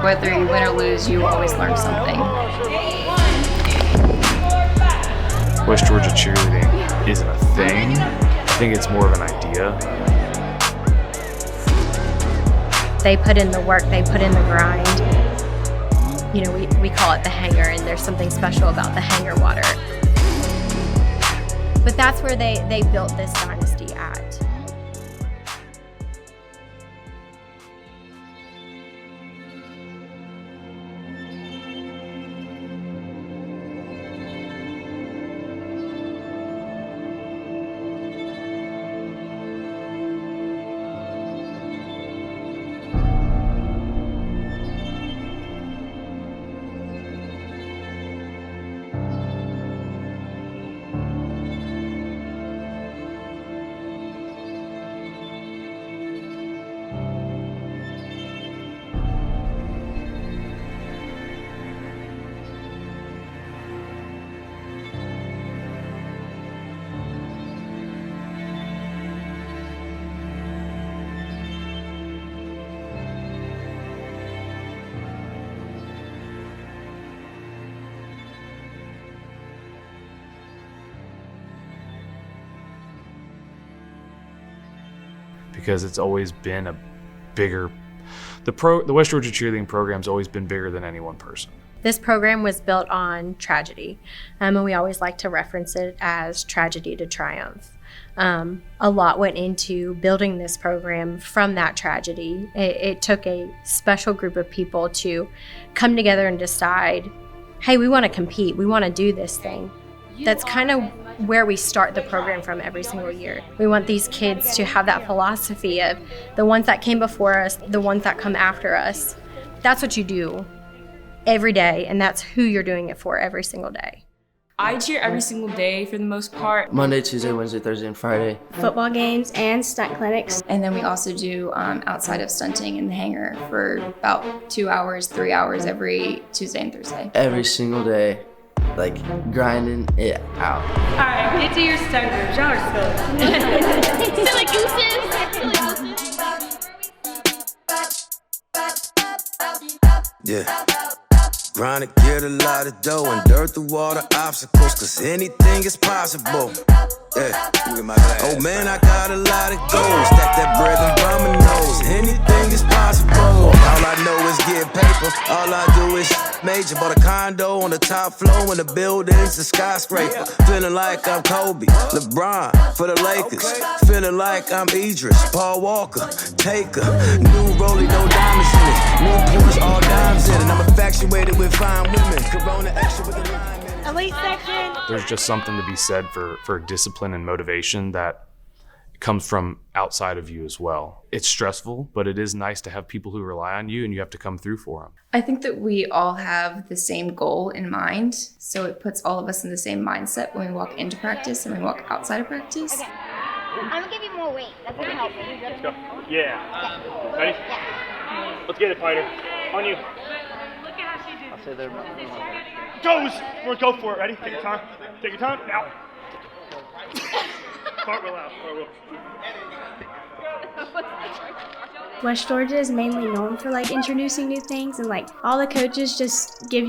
Whether you win or lose, you always learn something. West Georgia cheerleading isn't a thing. I think it's more of an idea. They put in the work, they put in the grind. You know, we call it the hanger, and there's something special about the hanger water. But that's where they built this dynasty at. Because it's always been a bigger, the West Georgia cheerleading program's always been bigger than any one person. This program was built on tragedy, and we always like to reference it as tragedy to triumph. A lot went into building this program from that tragedy. It took a special group of people to come together and decide, hey, we want to compete, we want to do this thing. That's kind of where we start the program from every single year. We want these kids to have that philosophy of the ones that came before us, the ones that come after us. That's what you do every day, and that's who you're doing it for every single day. I cheer every single day for the most part. Monday, Tuesday, Wednesday, Thursday, and Friday. Football games and stunt clinics. And then we also do outside of stunting in the hangar for about 2 hours, 3 hours every Tuesday and Thursday. Every single day, like grinding it out. All right, get to your stunt group. Y'all are silly. Silly gooses. Yeah. Grind to get a lot of dough and dirt through all the obstacles, cause anything is possible. Yeah. Oh man, I got a lot of goals. Stack that bread and by my nose. Anything is possible. All I know is get paper. All I do is major. Bought a condo on the top floor and the building's a skyscraper. Feeling like I'm Kobe, LeBron for the Lakers. Feeling like I'm Idris, Paul Walker, Taker. New rollie, no diamonds in it. New Porsche, all dimes in it. I'm infatuated with fine women. Corona extra with the lime in it. Elite section. There's just something to be said for discipline and motivation that comes from outside of you as well. It's stressful, but it is nice to have people who rely on you and you have to come through for them. I think that we all have the same goal in mind, so it puts all of us in the same mindset when we walk into practice and we walk outside of practice. I'm gonna give you more weight. That's gonna help. Let's go. Yeah. Ready? Yeah. Let's get it, fighter. On you. Look at how she did. I'll say they're Goes! Go for it. Ready? Take your time. Take your time. Now. Cartwheel out. Cartwheel. West Georgia is mainly known for like introducing new things, and like all the coaches just give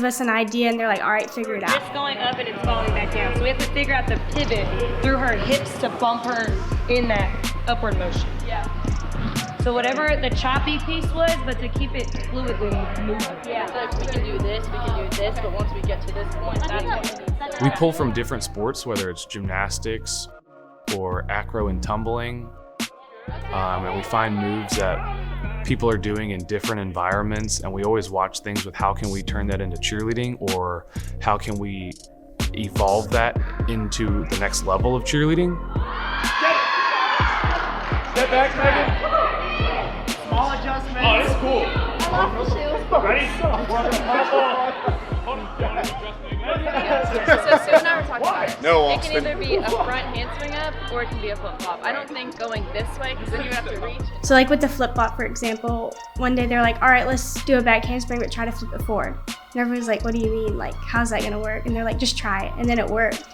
us an idea and they're like, all right, figure it out. It's going up and it's falling back down. So we have to figure out the pivot through her hips to bump her in that upward motion. Yeah. So whatever the choppy piece was, but to keep it fluidly moving. Yeah. So we can do this, but once we get to this point, that's what We pull from different sports, whether it's gymnastics or acro and tumbling, and we find moves that people are doing in different environments, and we always watch things with how can we turn that into cheerleading, or how can we evolve that into the next level of cheerleading. Step back, Megan. Small adjustment. Oh, this is cool. I love the shoe. Ready? So Sue and I were talking about it. No, it can either be a front handspring up or it can be a flip flop. I don't think going this way, because then you have to reach. So like with the flip flop, for example, one day they're like, all right, let's do a back handspring, but try to flip it forward. And everyone's like, what do you mean? Like, how's that gonna work? And they're like, just try it. And then it worked.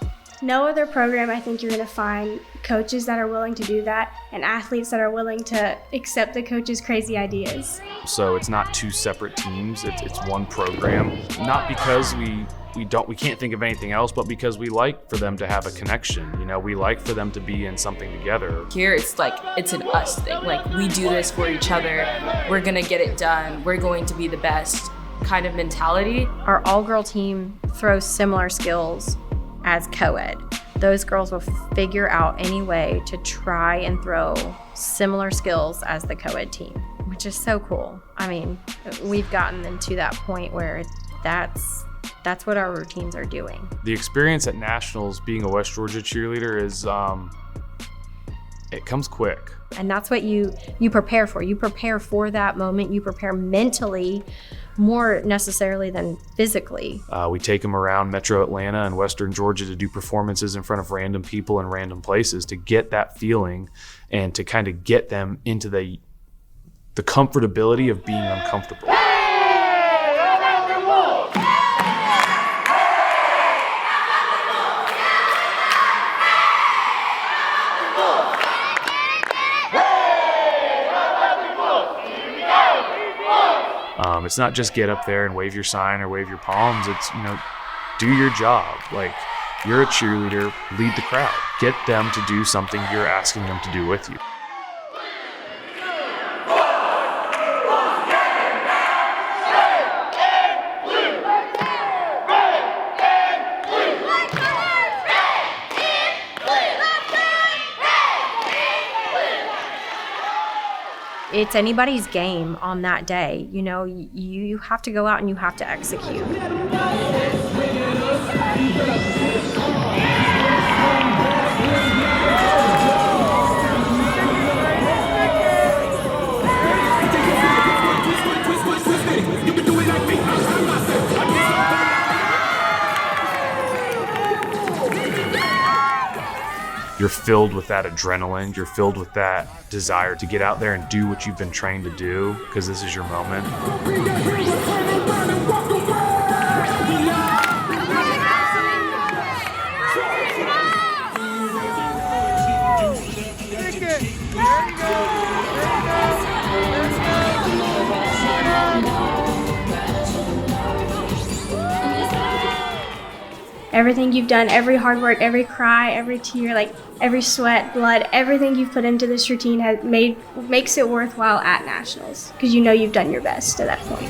No other program I think you're going to find coaches that are willing to do that and athletes that are willing to accept the coach's crazy ideas. So it's not two separate teams, it's one program. Not because we can't think of anything else, but because we like for them to have a connection. You know, we like for them to be in something together. Here it's like it's an us thing. Like, we do this for each other. We're gonna get it done. We're going to be the best kind of mentality. Our all-girl team throws similar skills as co-ed. Those girls will figure out any way to try and throw similar skills as the co-ed team, which is so cool. I mean, we've gotten them to that point where that's what our routines are doing. The experience at Nationals being a West Georgia cheerleader is, it comes quick. And that's what you prepare for. You prepare for that moment. You prepare mentally more necessarily than physically. We take them around Metro Atlanta and Western Georgia to do performances in front of random people in random places to get that feeling and to kind of get them into the comfortability of being uncomfortable. It's not just get up there and wave your sign or wave your palms. It's, you know, do your job. Like, you're a cheerleader, lead the crowd. Get them to do something you're asking them to do with you. It's anybody's game on that day. You know, you have to go out and you have to execute. You're filled with that adrenaline. You're filled with that desire to get out there and do what you've been trained to do, because this is your moment. Everything you've done, every hard work, every cry, every tear, like every sweat, blood, everything you've put into this routine makes it worthwhile at Nationals, because you know you've done your best to that point.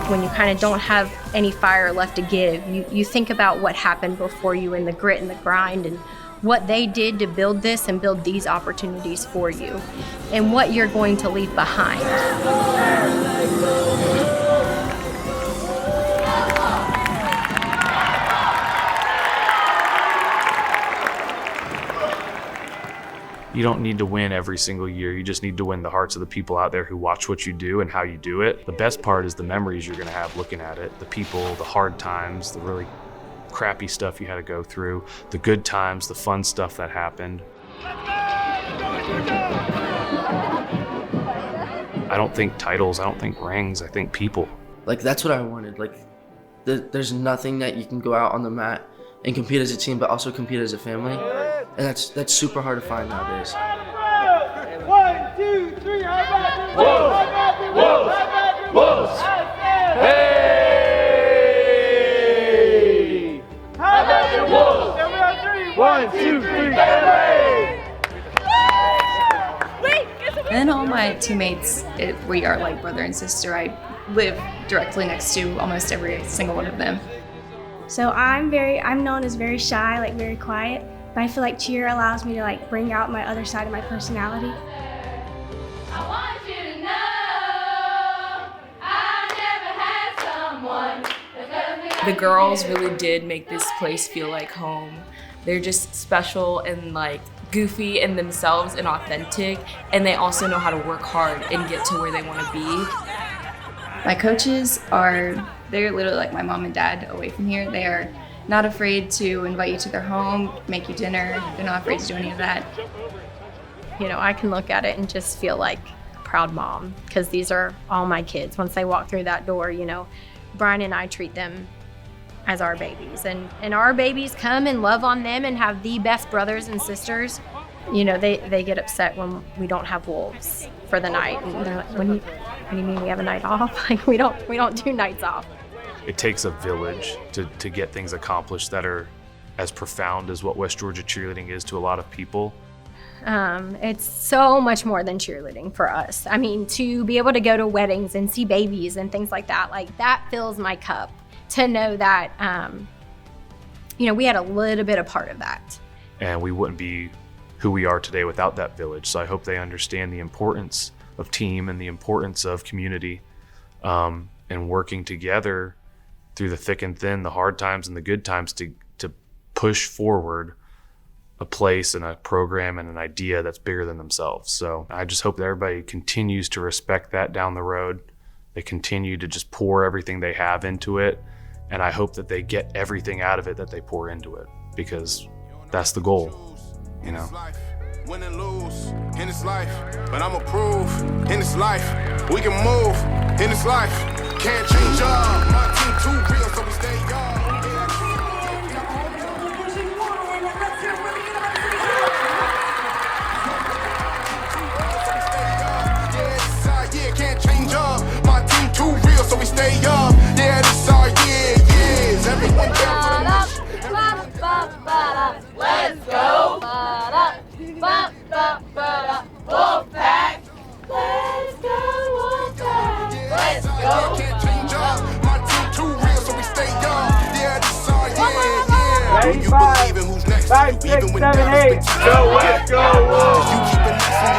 When you kind of don't have any fire left to give, you think about what happened before you and the grit and the grind and what they did to build this and build these opportunities for you and what you're going to leave behind. You don't need to win every single year. You just need to win the hearts of the people out there who watch what you do and how you do it. The best part is the memories you're gonna have looking at it. The people, the hard times, the really crappy stuff you had to go through, the good times, the fun stuff that happened. I don't think titles, I don't think rings, I think people. Like, that's what I wanted. Like, there's nothing that you can go out on the mat and compete as a team, but also compete as a family. And that's super hard to find nowadays. 1, 2, 3, how about the Wolves? How about the Wolves? How about the Wolves? Hey! How about the Wolves? 1, 2, 3, And then all my teammates, we are like brother and sister. I live directly next to almost every single one of them. So I'm known as very shy, like very quiet, but I feel like cheer allows me to like bring out my other side of my personality. I want you to know I never had someone that does me like The girls really did make this place feel like home. They're just special and like goofy in themselves and authentic, and they also know how to work hard and get to where they want to be. My coaches they're literally like my mom and dad away from here. They are not afraid to invite you to their home, make you dinner. They're not afraid to do any of that. You know, I can look at it and just feel like a proud mom, because these are all my kids. Once they walk through that door, you know, Brian and I treat them as our babies, and our babies come and love on them and have the best brothers and sisters. You know, they get upset when we don't have wolves for the night, and they're like, what do you mean we have a night off? Like, we don't do nights off. It takes a village to get things accomplished that are as profound as what West Georgia cheerleading is to a lot of people. It's so much more than cheerleading for us. I mean, to be able to go to weddings and see babies and things like that fills my cup. To know that, you know, we had a little bit of part of that. And we wouldn't be who we are today without that village. So I hope they understand the importance of team and the importance of community, and working together through the thick and thin, the hard times and the good times, to push forward a place and a program and an idea that's bigger than themselves. So I just hope that everybody continues to respect that down the road. They continue to just pour everything they have into it. And I hope that they get everything out of it that they pour into it, because that's the goal, you know. Win and lose in this life, but I'ma prove in this life we can move in this life. Can't change up. My team too real, so we stay young. Yeah, can't change up. My team too real, so we stay up. Yeah, this our years. Everyone down for the mission. Let's go. Wolfpack. Let's go, Wolfpack. Let's go. Can't change up. My team too real, so we stay young. Yeah, this our year. Do you believe in who's next? 5, 6, 7, 8. Go West, go Wolves. You keep it nice and